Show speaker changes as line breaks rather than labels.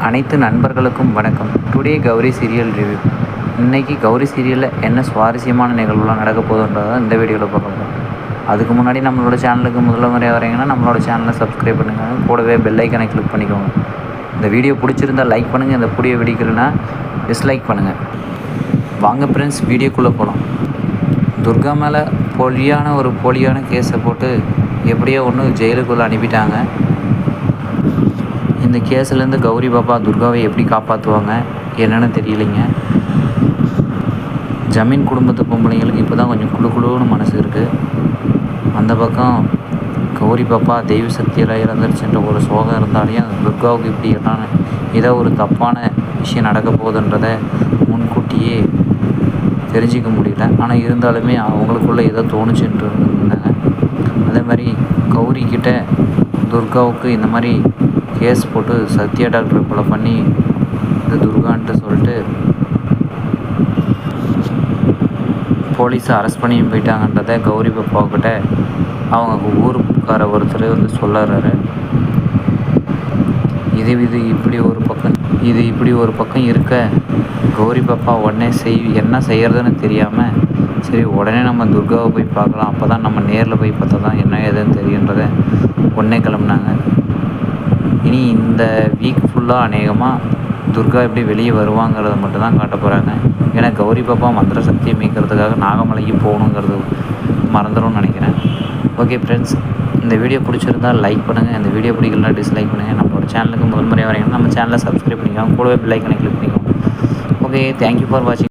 அனைத்து நண்பர்களுக்கும் வணக்கம். Today Gowri serial review. இன்றைக்கி கௌரி சீரியலில் என்ன சுவாரஸ்யமான நிகழ்வுலாம் நடக்க போகுதுன்றதை இந்த வீடியோவில் பார்க்கலாம். அதுக்கு முன்னாடி நம்மளோட சேனலுக்கு முதல்ல முறையாக வரீங்கன்னா நம்மளோட சேனலை சப்ஸ்கிரைப் பண்ணுங்கள். கூடவே பெல் ஐக்கனை கிளிக் பண்ணிக்கோங்க. இந்த வீடியோ பிடிச்சிருந்தால் லைக் பண்ணுங்கள். இந்த வீடியோ பிடிக்கலைன்னா டிஸ்லைக் பண்ணுங்கள். வாங்க ஃப்ரெண்ட்ஸ், வீடியோக்குள்ளே போகலாம். துர்கா மேலே போலியான கேஸை போட்டு எப்படியோ ஒன்று ஜெயிலுக்குள்ளே அனுப்பிட்டாங்க. இந்த கேஸ்லேருந்து கௌரி பாப்பா துர்காவை எப்படி காப்பாற்றுவாங்க என்னென்னு தெரியலைங்க. ஜமீன் குடும்பத்து பொம்பளைங்களுக்கு இப்போ தான் கொஞ்சம் குழுன்னு மனசு இருக்குது. அந்த பக்கம் கௌரி பாப்பா தெய்வ சக்தியெல்லாம் இறந்துருச்சுன்ற ஒரு சோகம் இருந்தாலையும் துர்காவுக்கு இப்படி ஏதோ ஒரு தப்பான விஷயம் நடக்க போகுதுன்றதை முன்கூட்டியே தெரிஞ்சிக்க முடியல. ஆனால் இருந்தாலுமே அவங்களுக்குள்ளே ஏதோ தோணுச்சுன்ட்டு இருந்தாங்க. அதே மாதிரி கௌரிக்கிட்ட துர்காவுக்கு இந்த மாதிரி கேஸ் போட்டு சத்யா டாக்டரை கொலை பண்ணி இந்த துர்கான்ட்டு சொல்லிட்டு போலீஸை அரெஸ்ட் பண்ணியும் போயிட்டாங்கன்றதை கௌரி பாப்பாவுக்கிட்ட அவங்க ஊருக்கார ஒருத்தர் சொல்லுறாரு. இது இப்படி ஒரு பக்கம் இருக்க கௌரி பாப்பா உடனே என்ன செய்கிறதுன்னு தெரியாமல் சரி உடனே நம்ம துர்காவை போய் பார்க்கலாம், அப்போ தான் நம்ம நேரில் போய் பார்த்தா தான் என்ன ஏதுன்னு தெரியுன்றதை உடனே கிளம்புனாங்க. இனி இந்த வீக் ஃபுல்லாக அநேகமாக துர்கா எப்படி வெளியே வருவாங்கிறத மட்டும்தான் காட்ட போகிறாங்க. ஏன்னா கௌரி பாப்பா மந்திர சக்தியை மீட்கிறதுக்காக நாகமலைக்கு போகணுங்கிறது மறந்துடும்னு நினைக்கிறேன். ஓகே ஃப்ரெண்ட்ஸ், இந்த வீடியோ பிடிச்சிருந்தால் லைக் பண்ணுங்கள். இந்த வீடியோ பிடிக்கலனா டிஸ்லைக் பண்ணுங்கள். நம்மளோட சேனலுக்கு முதல் முறையாக வரீங்கன்னா நம்ம சேனலை சப்ஸ்கிரைப் பண்ணிக்கலாம். கூடவே பெல் ஐக்கனை கிளிக் பண்ணிக்கலாம். ஓகே, தேங்க்யூ ஃபார் வாட்சிங்.